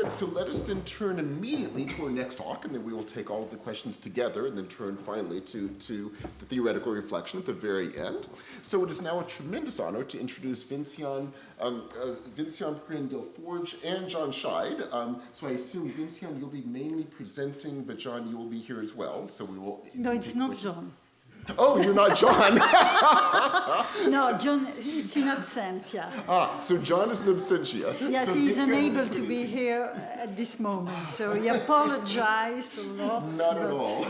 good. So let us then turn immediately to our next talk, and then we will take all of the questions together and then turn finally to the theoretical reflection at the very end. So it is now a tremendous honor to introduce Vinciane Pirenne-Delforge and John Scheid. So I assume, Vinciane, you'll be mainly presenting, but John, you will be here as well. So we will... No, it's not John. Oh, you're not John. No, John, it's in absentia. Ah, so John is in absentia. Yes, so he's unable to be here at this moment, so he apologizes a lot. Not at all.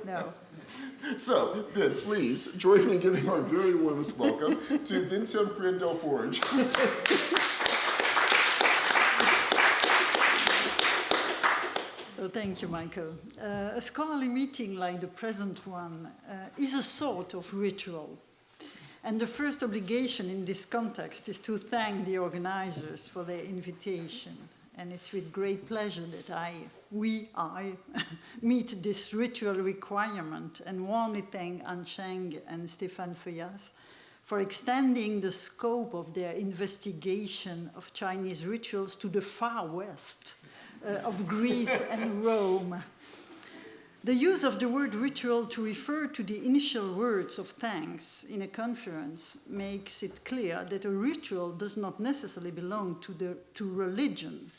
No. So, then, please, join me in giving our very warmest welcome to Vinciane Pirenne-Delforge. Oh, thank you, Michael. A scholarly meeting like the present one is a sort of ritual. And the first obligation in this context is to thank the organizers for their invitation. And it's with great pleasure that I meet this ritual requirement and warmly thank Anne Cheng and Stéphane Feuillas for extending the scope of their investigation of Chinese rituals to the far west of Greece and Rome. The use of the word ritual to refer to the initial words of thanks in a conference makes it clear that a ritual does not necessarily belong to religion.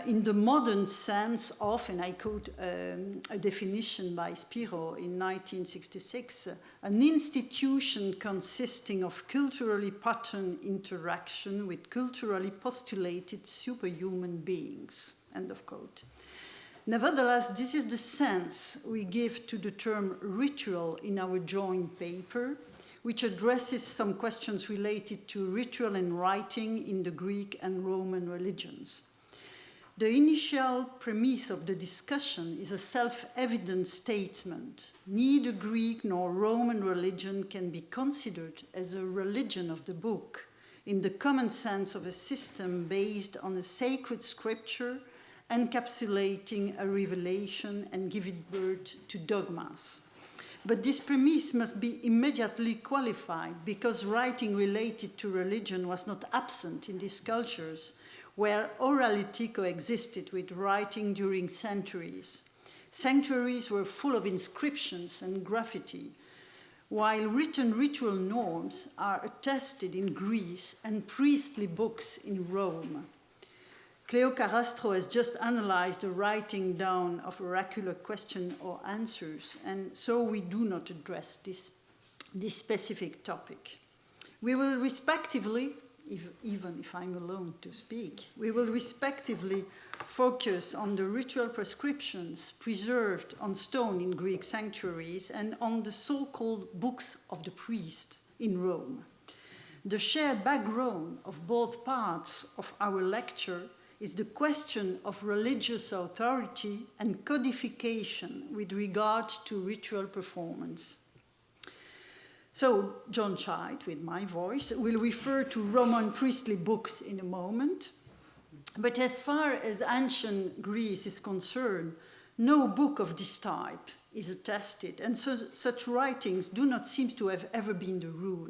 In the modern sense of, and I quote a definition by Spiro in 1966, an institution consisting of culturally patterned interaction with culturally postulated superhuman beings, end of quote. Nevertheless, this is the sense we give to the term ritual in our joint paper, which addresses some questions related to ritual and writing in the Greek and Roman religions. The initial premise of the discussion is a self-evident statement. Neither Greek nor Roman religion can be considered as a religion of the book, in the common sense of a system based on a sacred scripture encapsulating a revelation and giving birth to dogmas. But this premise must be immediately qualified because writing related to religion was not absent in these cultures where orality coexisted with writing during centuries. Sanctuaries were full of inscriptions and graffiti, while written ritual norms are attested in Greece and priestly books in Rome. Cleo Carrastro has just analyzed the writing down of oracular question or answers, and so we do not address this specific topic. We will respectively, even if I'm alone to speak, we will respectively focus on the ritual prescriptions preserved on stone in Greek sanctuaries and on the so-called books of the priest in Rome. The shared background of both parts of our lecture is the question of religious authority and codification with regard to ritual performance. So, John Scheid, with my voice, will refer to Roman priestly books in a moment. But as far as ancient Greece is concerned, no book of this type is attested, and so such writings do not seem to have ever been the rule.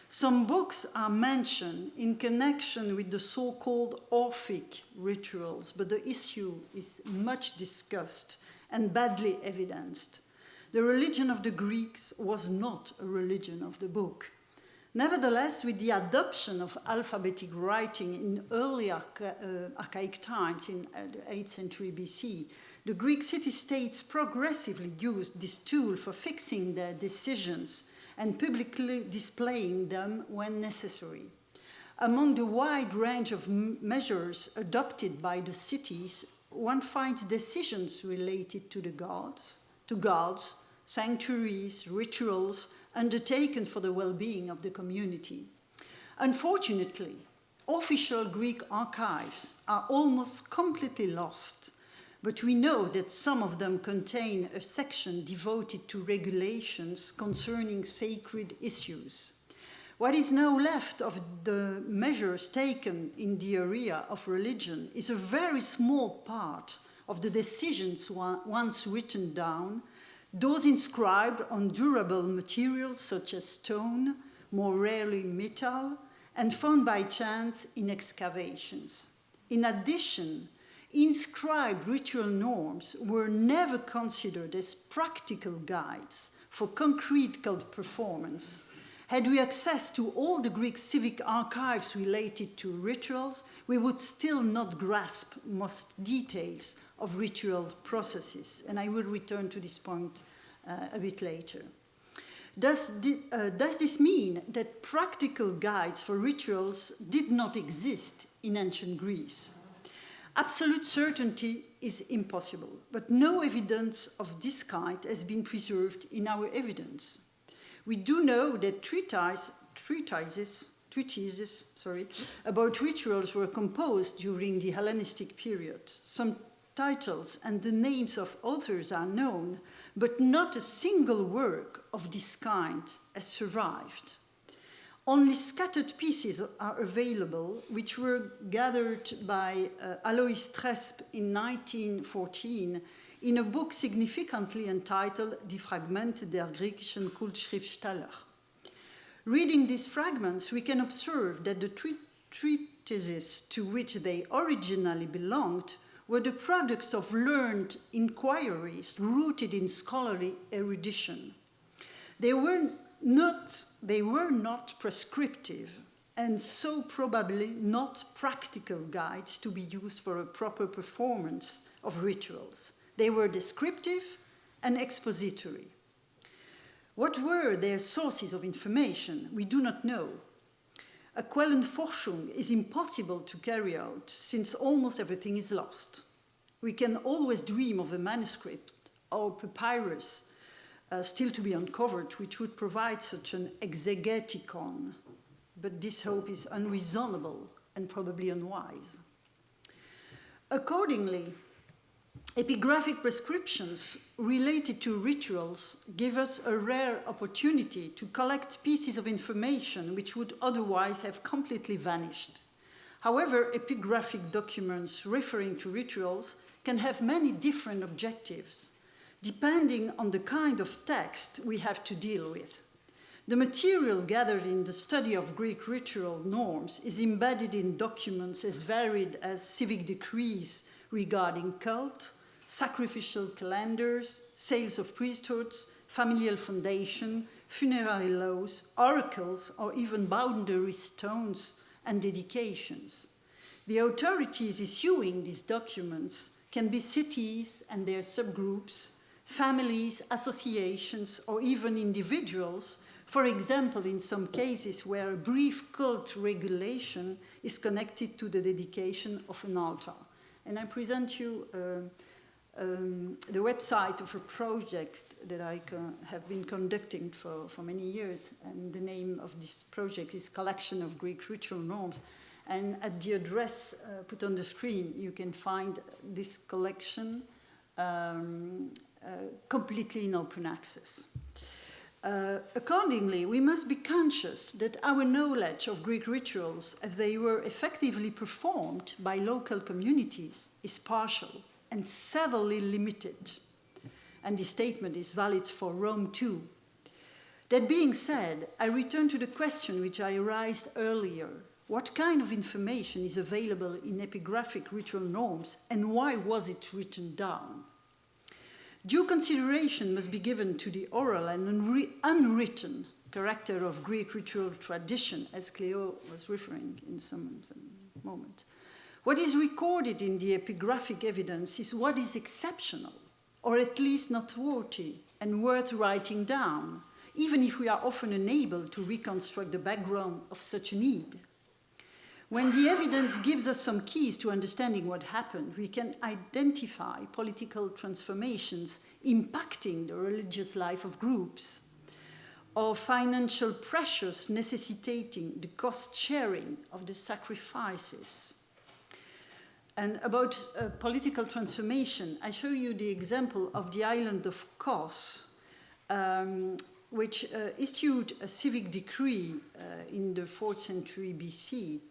Some books are mentioned in connection with the so-called Orphic rituals, but the issue is much discussed and badly evidenced. The religion of the Greeks was not a religion of the book. Nevertheless, with the adoption of alphabetic writing in early archaic times in the 8th century BC, the Greek city-states progressively used this tool for fixing their decisions and publicly displaying them when necessary. Among the wide range of measures adopted by the cities, one finds decisions related to the gods, sanctuaries, rituals, undertaken for the well-being of the community. Unfortunately, official Greek archives are almost completely lost, but we know that some of them contain a section devoted to regulations concerning sacred issues. What is now left of the measures taken in the area of religion is a very small part of the decisions once written down, those inscribed on durable materials such as stone, more rarely metal, and found by chance in excavations. In addition, inscribed ritual norms were never considered as practical guides for concrete cult performance. Had we access to all the Greek civic archives related to rituals, we would still not grasp most details of ritual processes, and I will return to this point a bit later. Does this mean that practical guides for rituals did not exist in ancient Greece? Absolute certainty is impossible, but no evidence of this kind has been preserved in our evidence. We do know that treatises about rituals were composed during the Hellenistic period. Some titles and the names of authors are known, but not a single work of this kind has survived. Only scattered pieces are available, which were gathered by Alois Tresp in 1914 in a book significantly entitled Die Fragmente der griechischen Kultschriftsteller. Reading these fragments, we can observe that the treatises to which they originally belonged were the products of learned inquiries rooted in scholarly erudition. They were not prescriptive, and so probably not practical guides to be used for a proper performance of rituals. They were descriptive and expository. What were their sources of information? We do not know. A Quellenforschung is impossible to carry out since almost everything is lost. We can always dream of a manuscript or papyrus still to be uncovered, which would provide such an exegeticon, but this hope is unreasonable and probably unwise. Accordingly, epigraphic prescriptions related to rituals give us a rare opportunity to collect pieces of information which would otherwise have completely vanished. However, epigraphic documents referring to rituals can have many different objectives, depending on the kind of text we have to deal with. The material gathered in the study of Greek ritual norms is embedded in documents as varied as civic decrees regarding cult, sacrificial calendars, sales of priesthoods, familial foundation, funerary laws, oracles, or even boundary stones and dedications. The authorities issuing these documents can be cities and their subgroups, families, associations, or even individuals, for example, in some cases where a brief cult regulation is connected to the dedication of an altar. And I present you the website of a project that I have been conducting for many years, and the name of this project is Collection of Greek Ritual Norms. And at the address put on the screen, you can find this collection completely in open access. Accordingly, we must be conscious that our knowledge of Greek rituals as they were effectively performed by local communities is partial and severely limited. And this statement is valid for Rome too. That being said, I return to the question which I raised earlier. What kind of information is available in epigraphic ritual norms, and why was it written down? Due consideration must be given to the oral and unwritten character of Greek ritual tradition, as Cleo was referring in some moment. What is recorded in the epigraphic evidence is what is exceptional, or at least noteworthy and worth writing down, even if we are often unable to reconstruct the background of such a need. When the evidence gives us some keys to understanding what happened, we can identify political transformations impacting the religious life of groups, or financial pressures necessitating the cost sharing of the sacrifices. And about political transformation, I show you the example of the island of Kos, which issued a civic decree in the 4th century BC,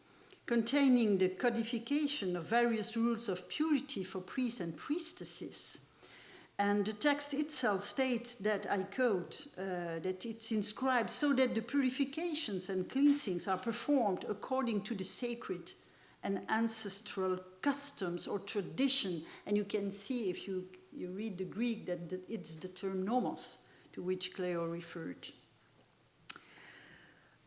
containing the codification of various rules of purity for priests and priestesses. And the text itself states that, I quote, that it's inscribed so that the purifications and cleansings are performed according to the sacred and ancestral customs or tradition. And you can see if you read the Greek that it's the term nomos to which Cleo referred.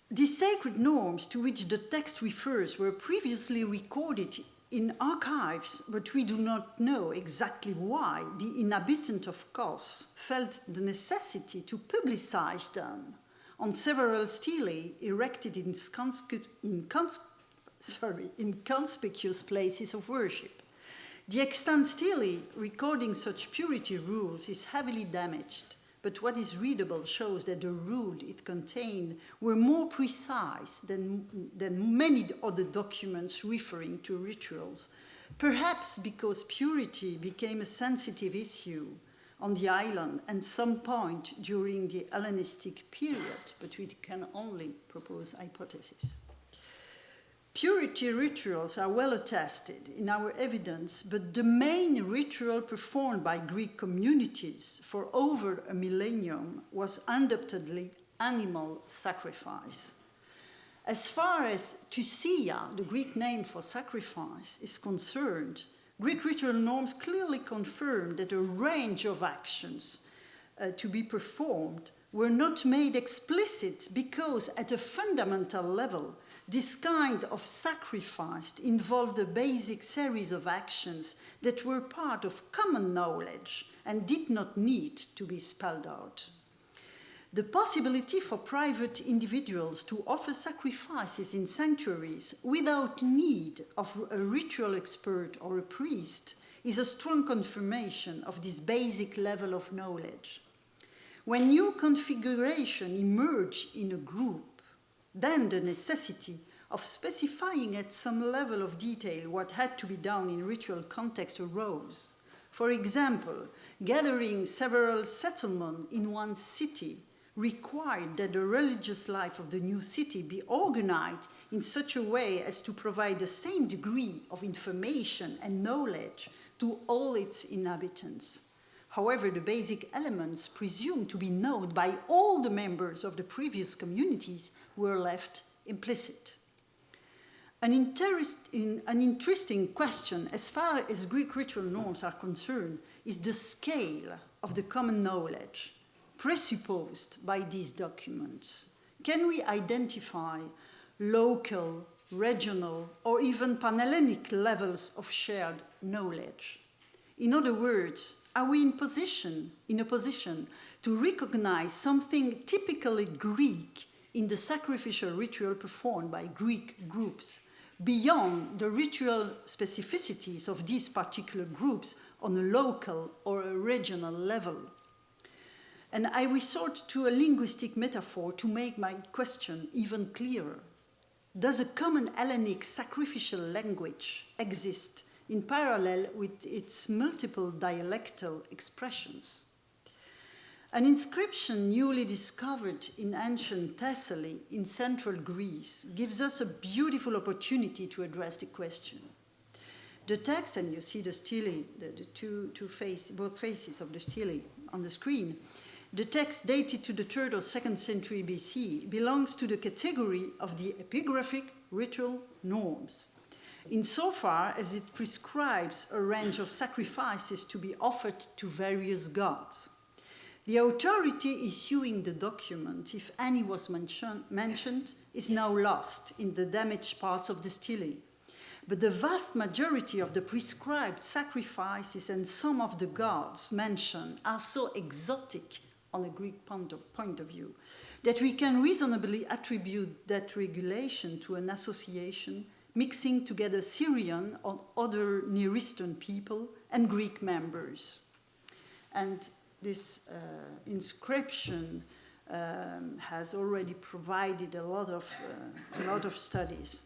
These sacred norms to which the text refers were previously recorded in archives, but we do not know exactly why the inhabitant of Kos felt the necessity to publicize them on several stelae erected in conspicuous places of worship. The extant stelae recording such purity rules is heavily damaged, but what is readable shows that the rules it contained were more precise than many other documents referring to rituals, perhaps because purity became a sensitive issue on the island at some point during the Hellenistic period, but we can only propose hypotheses. Purity rituals are well attested in our evidence, but the main ritual performed by Greek communities for over a millennium was undoubtedly animal sacrifice. As far as Thusia, the Greek name for sacrifice, is concerned, Greek ritual norms clearly confirm that a range of actions to be performed were not made explicit because at a fundamental level, this kind of sacrifice involved a basic series of actions that were part of common knowledge and did not need to be spelled out. The possibility for private individuals to offer sacrifices in sanctuaries without need of a ritual expert or a priest is a strong confirmation of this basic level of knowledge. When new configurations emerge in a group, then the necessity of specifying at some level of detail what had to be done in ritual context arose. For example, gathering several settlements in one city required that the religious life of the new city be organized in such a way as to provide the same degree of information and knowledge to all its inhabitants. However, the basic elements presumed to be known by all the members of the previous communities were left implicit. An interesting question as far as Greek ritual norms are concerned is the scale of the common knowledge presupposed by these documents. Can we identify local, regional, or even Panhellenic levels of shared knowledge? In other words, are we in a position to recognize something typically Greek in the sacrificial ritual performed by Greek groups, beyond the ritual specificities of these particular groups on a local or a regional level? And I resort to a linguistic metaphor to make my question even clearer. Does a common Hellenic sacrificial language exist in parallel with its multiple dialectal expressions? An inscription newly discovered in ancient Thessaly in central Greece gives us a beautiful opportunity to address the question. The text, and you see the stele, both faces of the stele on the screen, the text dated to the 3rd or 2nd century BC belongs to the category of the epigraphic ritual norms, insofar as it prescribes a range of sacrifices to be offered to various gods. The authority issuing the document, if any was mentioned, is now lost in the damaged parts of the stele. But the vast majority of the prescribed sacrifices and some of the gods mentioned are so exotic on a Greek point of view that we can reasonably attribute that regulation to an association mixing together Syrian or other Near Eastern people and Greek members. And this inscription has already provided a lot of studies.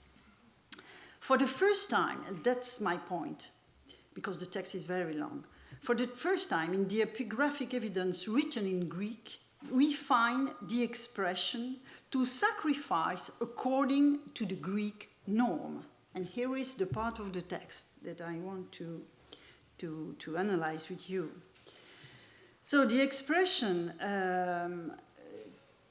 For the first time, and that's my point, because the text is very long, for the first time in the epigraphic evidence written in Greek, we find the expression to sacrifice according to the Greek norm. And here is the part of the text that I want to analyze with you. So the expression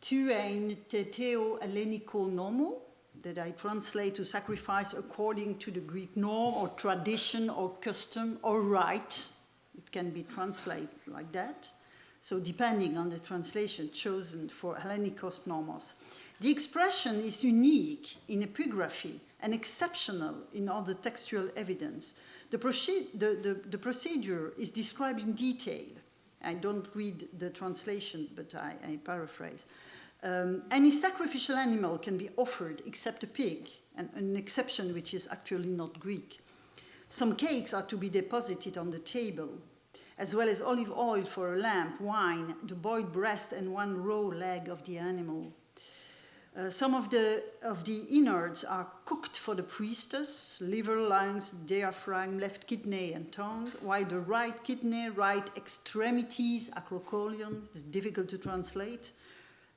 tu ein teteo helleniko nomo that I translate to sacrifice according to the Greek norm or tradition or custom or rite. It can be translated like that. So depending on the translation chosen for Hellenikos normos. The expression is unique in epigraphy and exceptional in other textual evidence. The procedure is described in detail. I don't read the translation, but I paraphrase. Any sacrificial animal can be offered except a pig, and an exception which is actually not Greek. Some cakes are to be deposited on the table, as well as olive oil for a lamp, wine, the boiled breast, and one raw leg of the animal. Some of the innards are cooked for the priestess: liver, lungs, diaphragm, left kidney, and tongue, while the right kidney, right extremities, acrocolon, it's difficult to translate,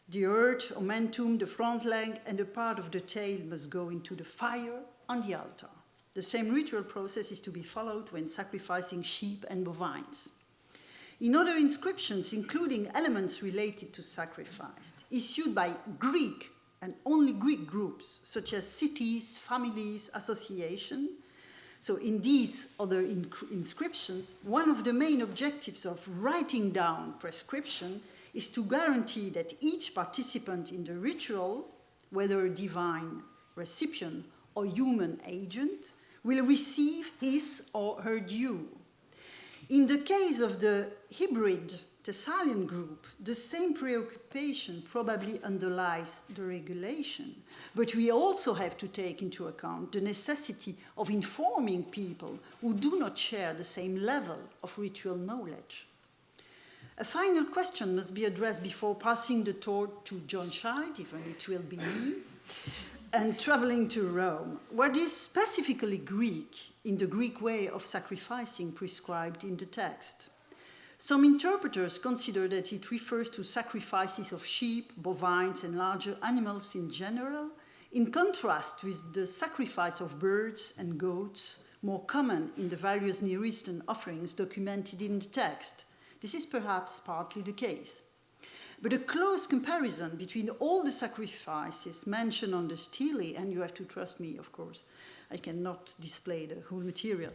the heart, omentum, the front leg, and a part of the tail must go into the fire on the altar. The same ritual process is to be followed when sacrificing sheep and bovines. In other inscriptions, including elements related to sacrifice, issued by Greek and only Greek groups, such as cities, families, associations. So in these other inscriptions, one of the main objectives of writing down prescription is to guarantee that each participant in the ritual, whether a divine recipient or human agent, will receive his or her due. In the case of the hybrid Thessalian group, the same preoccupation probably underlies the regulation, but we also have to take into account the necessity of informing people who do not share the same level of ritual knowledge. A final question must be addressed before passing the torch to John Scheid, even it will be me, and traveling to Rome. What is specifically Greek in the Greek way of sacrificing prescribed in the text? Some interpreters consider that it refers to sacrifices of sheep, bovines, and larger animals in general, in contrast with the sacrifice of birds and goats, more common in the various Near Eastern offerings documented in the text. This is perhaps partly the case. But a close comparison between all the sacrifices mentioned on the stele, and you have to trust me, of course, I cannot display the whole material.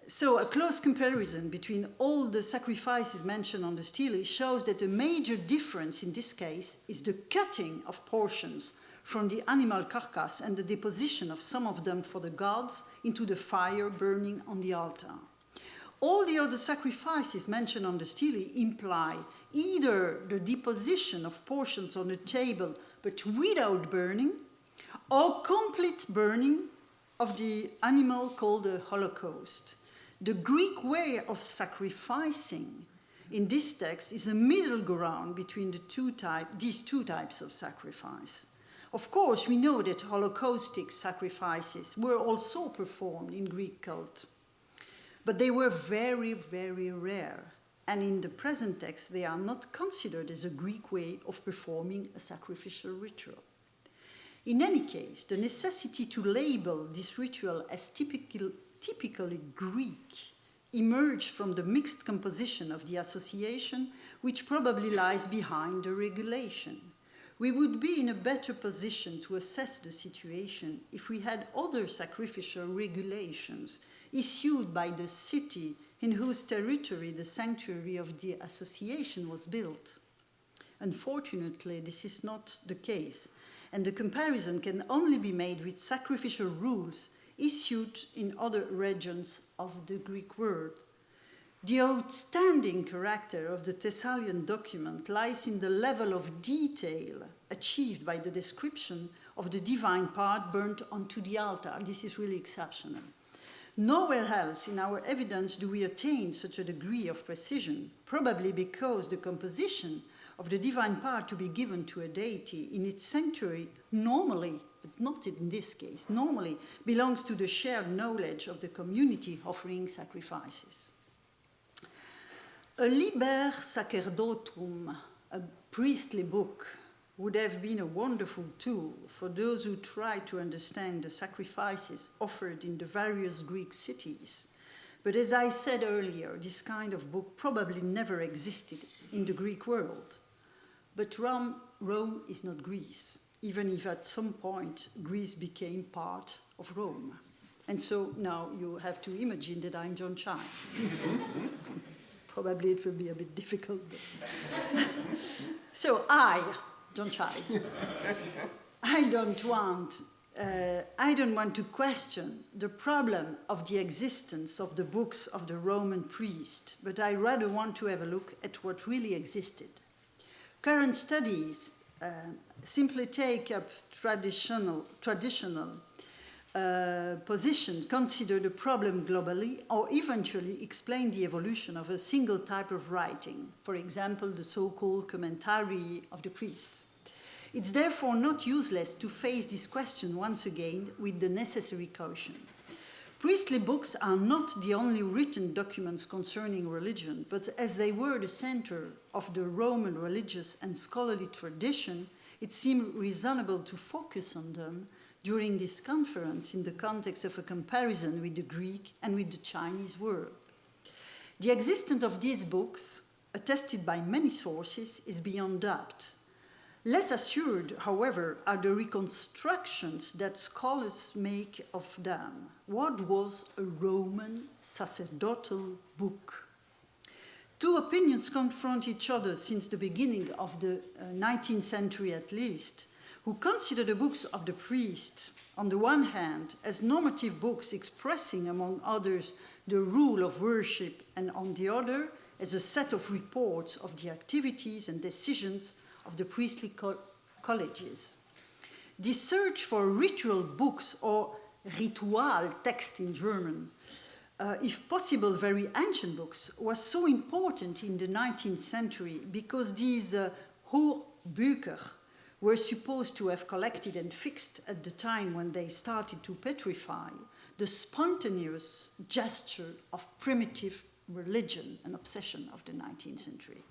So a close comparison between all the sacrifices mentioned on the stele shows that the major difference in this case is the cutting of portions from the animal carcass and the deposition of some of them for the gods into the fire burning on the altar. All the other sacrifices mentioned on the stele imply either the deposition of portions on the table but without burning, or complete burning of the animal called the Holocaust. The Greek way of sacrificing in this text is a middle ground between these two types of sacrifice. Of course, we know that Holocaustic sacrifices were also performed in Greek cult, but they were very, very rare. And in the present text, they are not considered as a Greek way of performing a sacrificial ritual. In any case, the necessity to label this ritual as typically Greek emerged from the mixed composition of the association, which probably lies behind the regulation. We would be in a better position to assess the situation if we had other sacrificial regulations issued by the city in whose territory the sanctuary of the association was built. Unfortunately, this is not the case, and the comparison can only be made with sacrificial rules issued in other regions of the Greek world. The outstanding character of the Thessalian document lies in the level of detail achieved by the description of the divine part burnt onto the altar. This is really exceptional. Nowhere else in our evidence do we attain such a degree of precision, probably because the composition of the divine part to be given to a deity in its sanctuary normally, but not in this case, normally belongs to the shared knowledge of the community offering sacrifices. A Liber Sacerdotum, a priestly book, would have been a wonderful tool for those who try to understand the sacrifices offered in the various Greek cities. But as I said earlier, this kind of book probably never existed in the Greek world. But Rome is not Greece. even if at some point Greece became part of Rome. And so now you have to imagine that I'm John Scheid. Probably it will be a bit difficult. But so I, John Scheid, I don't want to question the problem of the existence of the books of the Roman priest, but I rather want to have a look at what really existed. Current studies simply take up traditional positions, consider the problem globally, or eventually explain the evolution of a single type of writing, for example, the so-called commentary of the priest. It's therefore not useless to face this question once again with the necessary caution. Priestly books are not the only written documents concerning religion, but as they were the center of the Roman religious and scholarly tradition, it seemed reasonable to focus on them during this conference in the context of a comparison with the Greek and with the Chinese world. The existence of these books, attested by many sources, is beyond doubt. Less assured, however, are the reconstructions that scholars make of them. What was a Roman sacerdotal book? Two opinions confront each other since the beginning of the 19th century at least, who consider the books of the priests, on the one hand, as normative books expressing, among others, the rule of worship, and on the other, as a set of reports of the activities and decisions of the priestly colleges. This search for ritual books, or ritual text in German, if possible very ancient books, was so important in the 19th century because these Hochbücher were supposed to have collected and fixed at the time when they started to petrify the spontaneous gesture of primitive religion and obsession of the 19th century.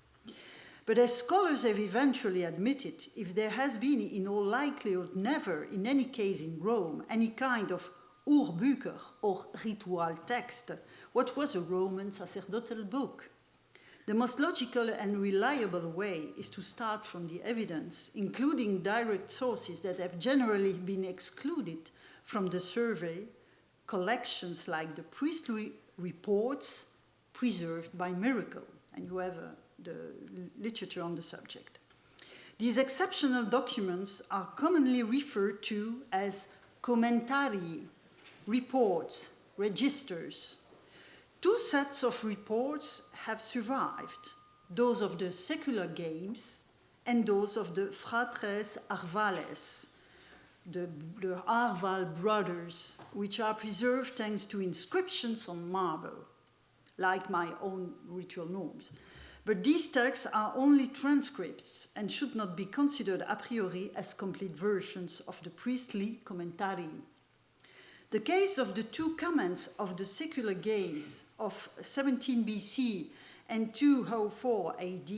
But as scholars have eventually admitted, if there has been in all likelihood never, in any case in Rome, any kind of Urbücher or ritual text, what was a Roman sacerdotal book? The most logical and reliable way is to start from the evidence, including direct sources that have generally been excluded from the survey, collections like the priestly reports preserved by miracle, and you have the literature on the subject. These exceptional documents are commonly referred to as commentarii, reports, registers. Two sets of reports have survived, those of the secular games and those of the fratres Arvales, the Arval brothers, which are preserved thanks to inscriptions on marble, like my own ritual norms. But these texts are only transcripts and should not be considered a priori as complete versions of the priestly commentarii. The case of the two comments of the secular games of 17 BC and 204 AD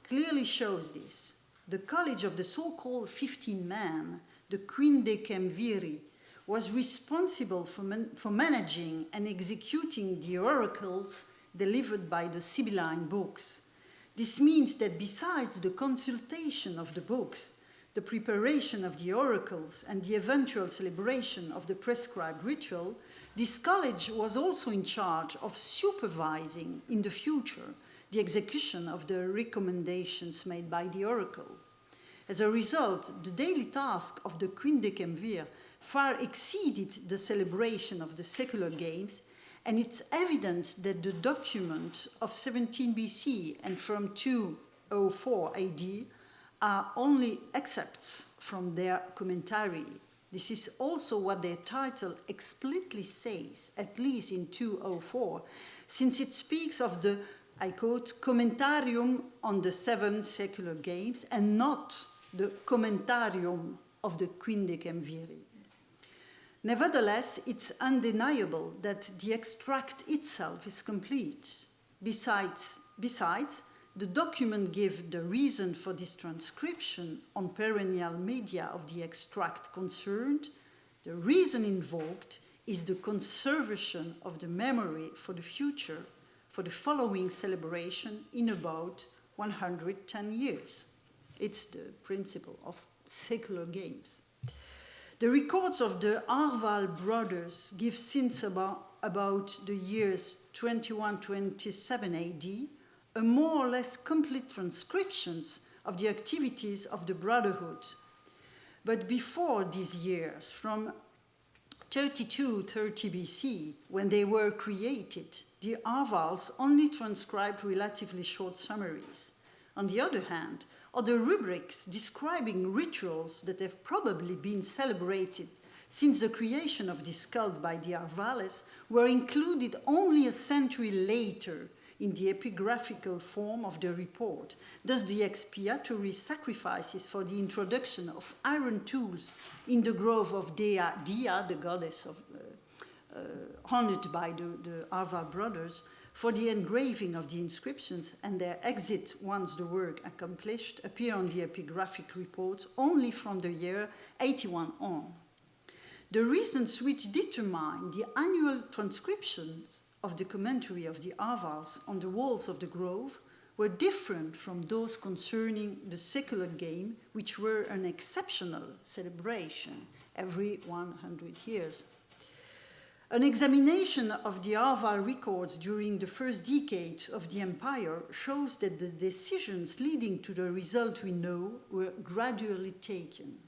clearly shows this. The college of the so-called 15 men, the Quindecemviri, was responsible for managing and executing the oracles delivered by the Sibylline books. This means that besides the consultation of the books, the preparation of the oracles, and the eventual celebration of the prescribed ritual, this college was also in charge of supervising in the future the execution of the recommendations made by the oracle. As a result, the daily task of the Quindecemvir far exceeded the celebration of the secular games, and it's evident that the document of 17 BC and from 204 AD are only excerpts from their commentary. This is also what their title explicitly says, at least in 204, since it speaks of the, I quote, commentarium on the 7 secular games and not the commentarium of the Quindecemviri. Nevertheless, it's undeniable that the extract itself is complete. Besides, the document gives the reason for this transcription on perennial media of the extract concerned. The reason invoked is the conservation of the memory for the future, for the following celebration in about 110 years. It's the principle of secular games. The records of the Arval brothers give since about the years 21-27 AD a more or less complete transcriptions of the activities of the Brotherhood. But before these years, from 32-30 BC, when they were created, the Arvals only transcribed relatively short summaries. On the other hand, other rubrics describing rituals that have probably been celebrated since the creation of this cult by the Arvales were included only a century later in the epigraphical form of the report. Thus, the expiatory sacrifices for the introduction of iron tools in the grove of Dia, the goddess of, honored by the Arval brothers, for the engraving of the inscriptions and their exit once the work accomplished, appear on the epigraphic reports only from the year 81 on. The reasons which determine the annual transcriptions of the commentary of the Arvals on the walls of the grove were different from those concerning the secular game, which were an exceptional celebration every 100 years. An examination of the Arval records during the first decades of the empire shows that the decisions leading to the result we know were gradually taken.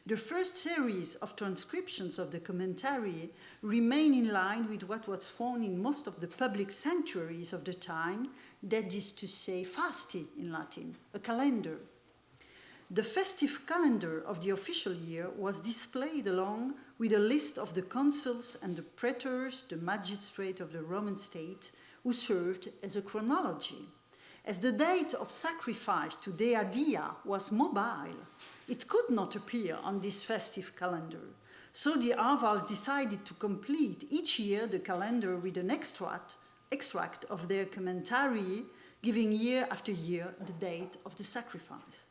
The first series of transcriptions of the commentary remain in line with what was found in most of the public sanctuaries of the time, that is to say, fasti in Latin, a calendar. The festive calendar of the official year was displayed along with a list of the consuls and the praetors, the magistrate of the Roman state, who served as a chronology. As the date of sacrifice to Dea Dia was mobile, it could not appear on this festive calendar. So the Arvals decided to complete each year the calendar with an extract of their commentary, giving year after year the date of the sacrifice.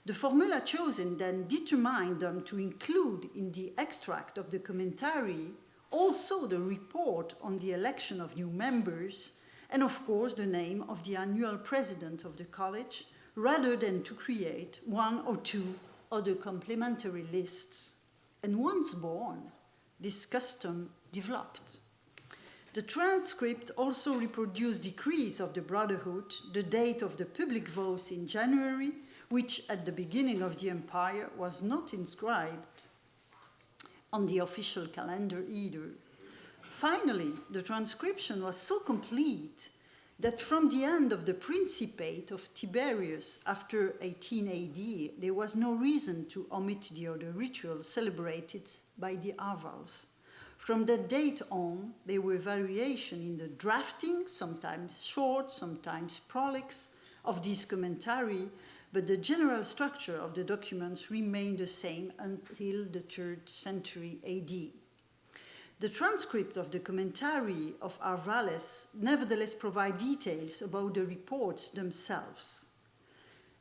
The formula chosen then determined them to include in the extract of the commentary also the report on the election of new members and, of course, the name of the annual president of the college, rather than to create one or two other complementary lists. And once born, this custom developed. The transcript also reproduced decrees of the Brotherhood, the date of the public votes in January, which at the beginning of the empire was not inscribed on the official calendar either. Finally, the transcription was so complete that from the end of the Principate of Tiberius after 18 AD, there was no reason to omit the other rituals celebrated by the Arvals. From that date on, there were variations in the drafting, sometimes short, sometimes prolix, of this commentary, but the general structure of the documents remained the same until the 3rd century AD. The transcript of the commentary of Arvales nevertheless provide details about the reports themselves.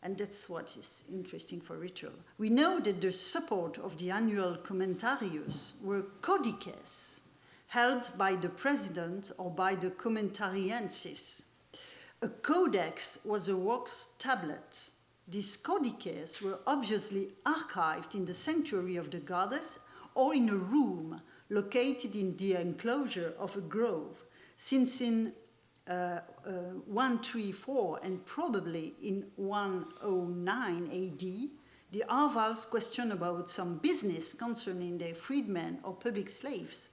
And that's what is interesting for ritual. We know that the support of the annual commentarius were codices held by the president or by the commentariensis. A codex was a wax tablet. These codices were obviously archived in the sanctuary of the goddess or in a room located in the enclosure of a grove, since in 134 and probably in 109 AD, the Arvals question about some business concerning their freedmen or public slaves,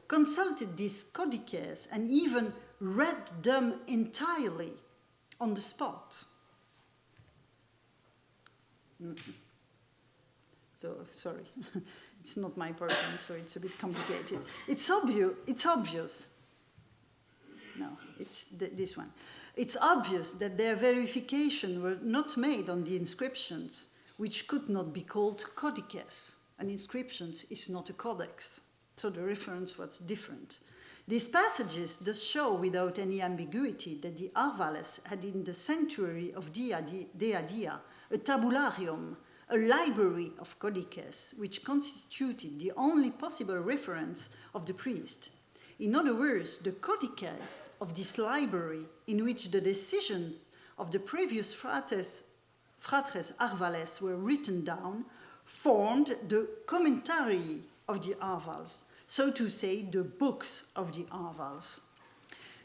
consulted these codices and even read them entirely on the spot. So, sorry, it's not my program, so it's a bit complicated. It's obvious. No, it's this one. It's obvious that their verification were not made on the inscriptions, which could not be called codices. An inscription is not a codex, so the reference was different. These passages thus show without any ambiguity that the Arvales had in the sanctuary of Dea Dia a tabularium, a library of codices, which constituted the only possible reference of the priest. In other words, the codices of this library, in which the decisions of the previous fratres Arvales were written down, formed the commentary of the Arvals, so to say, the books of the Arvals.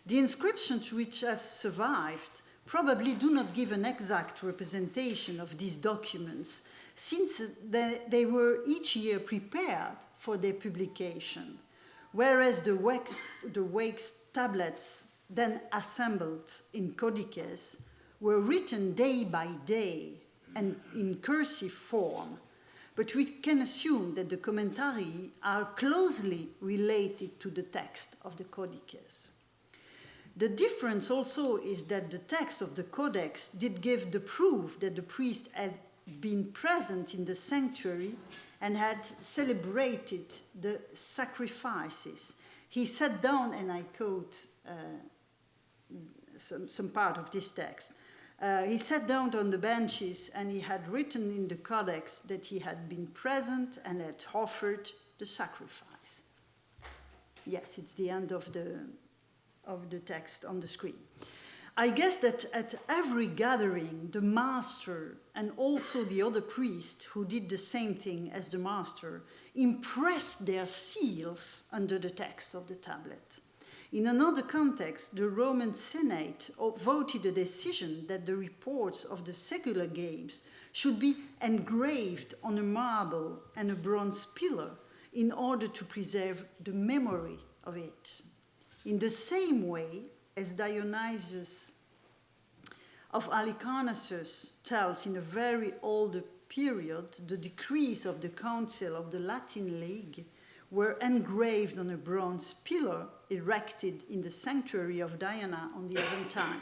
The inscriptions which have survived probably do not give an exact representation of these documents, since they were each year prepared for their publication, whereas the wax tablets then assembled in codices were written day by day and in cursive form, but we can assume that the commentary are closely related to the text of the codices. The difference also is that the text of the codex did give the proof that the priest had been present in the sanctuary and had celebrated the sacrifices. He sat down, and I quote some part of this text. He sat down on the benches, and he had written in the codex that he had been present and had offered the sacrifice. Yes, it's the end of the text on the screen. I guess that at every gathering, the master and also the other priest who did the same thing as the master impressed their seals under the text of the tablet. In another context, the Roman Senate voted a decision that the reports of the secular games should be engraved on a marble and a bronze pillar in order to preserve the memory of it. In the same way as Dionysius of Halicarnassus tells in a very old period, the decrees of the Council of the Latin League were engraved on a bronze pillar erected in the sanctuary of Diana on the Aventine.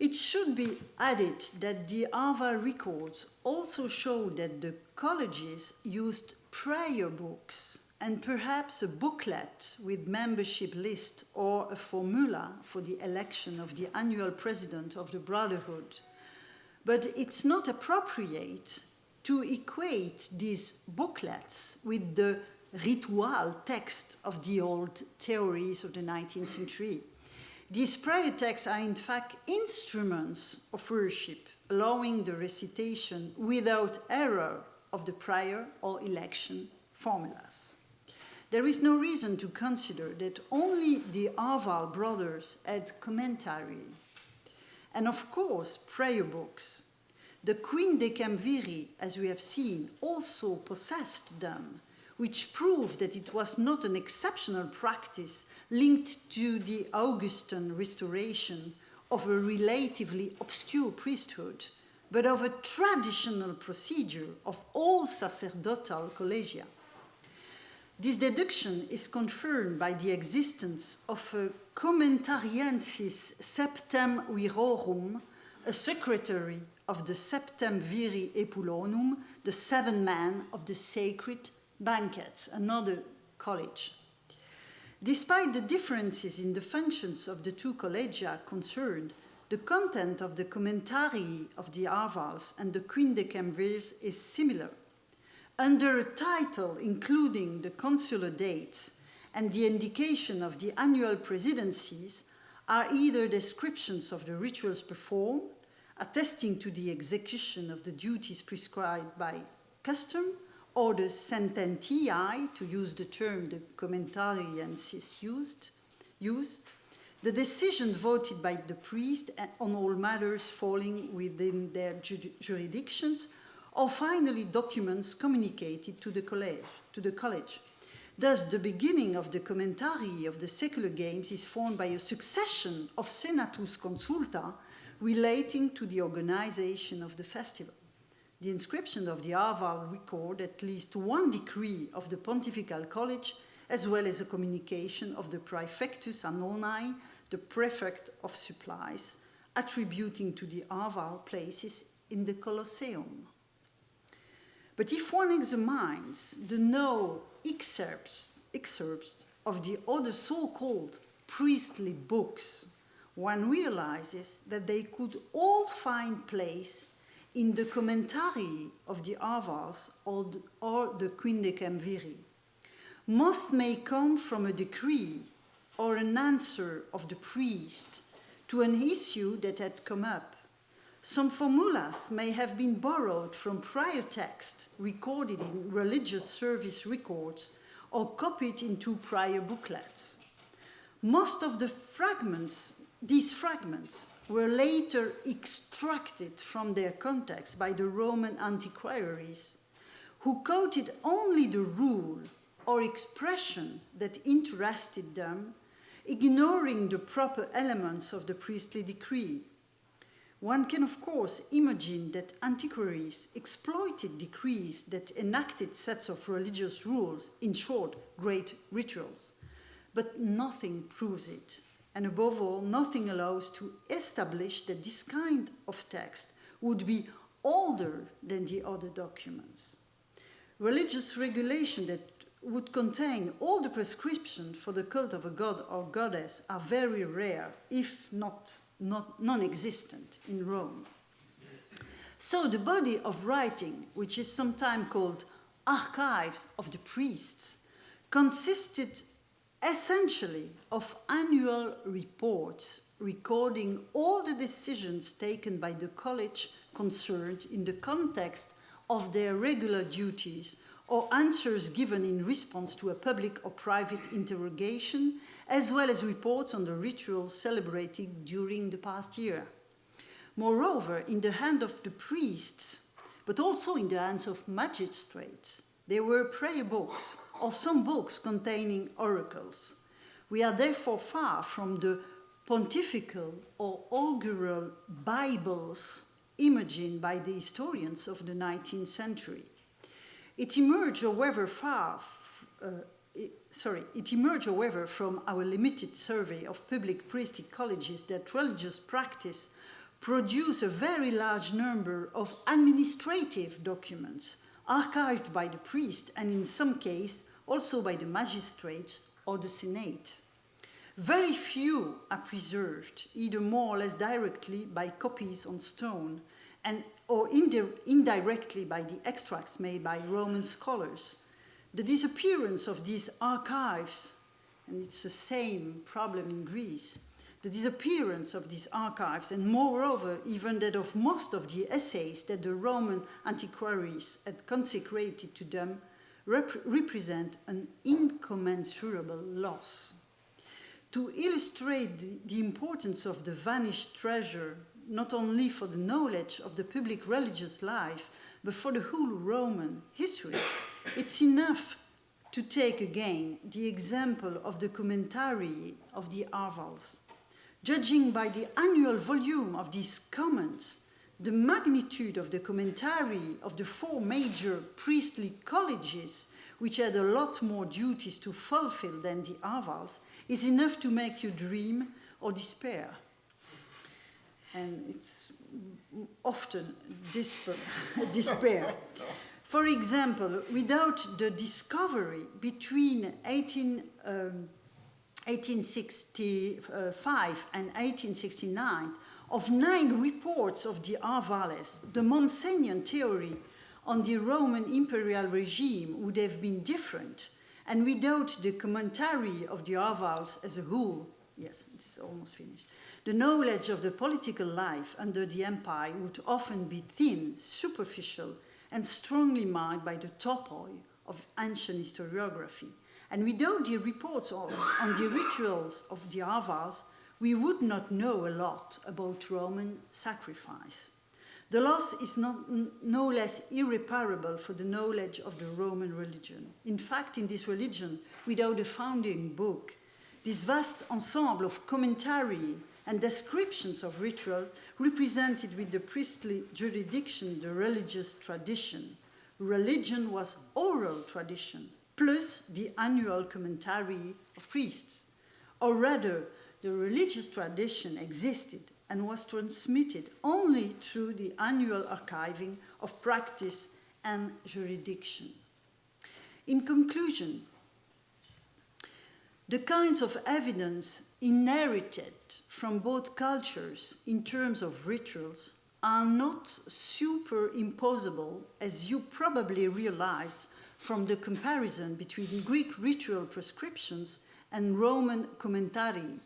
It should be added that the Arval records also show that the colleges used prayer books and perhaps a booklet with membership list or a formula for the election of the annual president of the Brotherhood. But it's not appropriate to equate these booklets with the ritual text of the old theories of the 19th century. These prayer texts are in fact instruments of worship, allowing the recitation without error of the prayer or election formulas. There is no reason to consider that only the Arval brothers had commentary, and of course prayer books. The Queen de Camviri, as we have seen, also possessed them, which proves that it was not an exceptional practice linked to the Augustan restoration of a relatively obscure priesthood, but of a traditional procedure of all sacerdotal collegia. This deduction is confirmed by the existence of a commentariensis septem virorum, a secretary of the septem viri epulonum, the 7 men of the sacred banquets, another college. Despite the differences in the functions of the two collegia concerned, the content of the commentary of the Arvals and the Queen de Camviri is similar. Under a title including the consular dates and the indication of the annual presidencies are either descriptions of the rituals performed, attesting to the execution of the duties prescribed by custom, or the sententiae, to use the term the commentariensis used, the decision voted by the priest on all matters falling within their jurisdictions, or finally documents communicated to the college. Thus, the beginning of the commentary of the secular games is formed by a succession of senatus consulta relating to the organization of the festival. The inscription of the Arval record at least one decree of the Pontifical College, as well as a communication of the Praefectus Annoni, the prefect of supplies, attributing to the Arval places in the Colosseum. But if one examines the no excerpts of the other so-called priestly books, one realizes that they could all find place in the commentary of the Arvals or the Queen de Camviri. Most may come from a decree or an answer of the priest to an issue that had come up. Some formulas may have been borrowed from prior text recorded in religious service records or copied into prior booklets. Most of these fragments were later extracted from their context by the Roman antiquaries, who quoted only the rule or expression that interested them, ignoring the proper elements of the priestly decree. One can, of course, imagine that antiquaries exploited decrees that enacted sets of religious rules, in short, great rituals. But nothing proves it, and above all, nothing allows to establish that this kind of text would be older than the other documents. Religious regulation that would contain all the prescriptions for the cult of a god or goddess are very rare, if not non-existent in Rome. So the body of writing, which is sometimes called archives of the priests, consisted essentially of annual reports recording all the decisions taken by the college concerned in the context of their regular duties, or answers given in response to a public or private interrogation, as well as reports on the rituals celebrated during the past year. Moreover, in the hand of the priests, but also in the hands of magistrates, there were prayer books, or some books containing oracles. We are therefore far from the pontifical or augural Bibles imagined by the historians of the 19th century. It emerged, however, from our limited survey of public priestly colleges that religious practice produce a very large number of administrative documents archived by the priest and in some cases also by the magistrate or the senate. Very few are preserved, either more or less directly by copies on stone or indirectly by the extracts made by Roman scholars. The disappearance of these archives, and it's the same problem in Greece, the disappearance of these archives, and moreover, even that of most of the essays that the Roman antiquaries had consecrated to them, represent an incommensurable loss. To illustrate the importance of the vanished treasure, not only for the knowledge of the public religious life, but for the whole Roman history, it's enough to take again the example of the commentary of the Arvals. Judging by the annual volume of these comments, the magnitude of the commentary of the four major priestly colleges, which had a lot more duties to fulfill than the Arvals, is enough to make you dream or despair. And it's often despair. For example, without the discovery between 1865 and 1869 of 9 reports of the Arvales, the Mancenian theory on the Roman imperial regime would have been different, and without the commentary of the Arvales as a whole, yes, it's almost finished, the knowledge of the political life under the empire would often be thin, superficial, and strongly marked by the topoi of ancient historiography. And without the reports on the rituals of the Arvals, we would not know a lot about Roman sacrifice. The loss is no less irreparable for the knowledge of the Roman religion. In fact, in this religion, without a founding book, this vast ensemble of commentary and descriptions of rituals represented with the priestly jurisdiction the religious tradition. Religion was oral tradition, plus the annual commentary of priests. Or rather, the religious tradition existed and was transmitted only through the annual archiving of practice and jurisdiction. In conclusion, the kinds of evidence inherited from both cultures in terms of rituals are not superimposable, as you probably realize from the comparison between Greek ritual prescriptions and Roman commentary.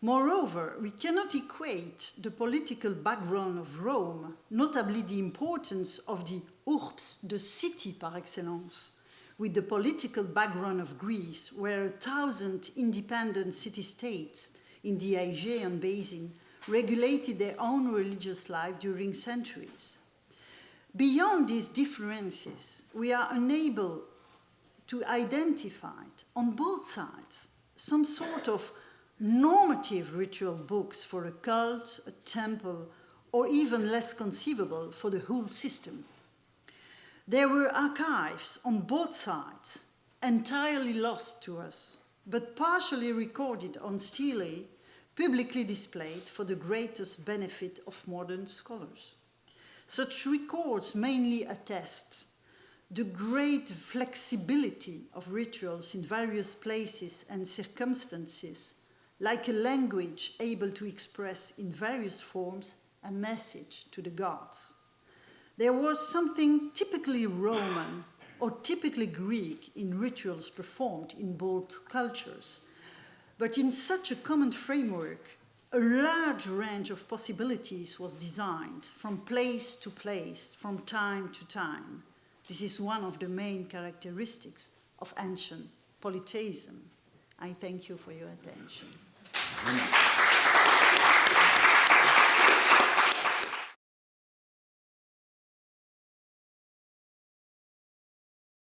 Moreover, we cannot equate the political background of Rome, notably the importance of the urbs, the city par excellence, with the political background of Greece, where 1,000 independent city-states in the Aegean basin regulated their own religious life during centuries. Beyond these differences, we are unable to identify on both sides some sort of normative ritual books for a cult, a temple, or even less conceivable for the whole system. There were archives on both sides, entirely lost to us, but partially recorded on stelae, publicly displayed for the greatest benefit of modern scholars. Such records mainly attest the great flexibility of rituals in various places and circumstances, like a language able to express in various forms a message to the gods. There was something typically Roman or typically Greek in rituals performed in both cultures, but in such a common framework, a large range of possibilities was designed from place to place, from time to time. This is one of the main characteristics of ancient polytheism. I thank you for your attention.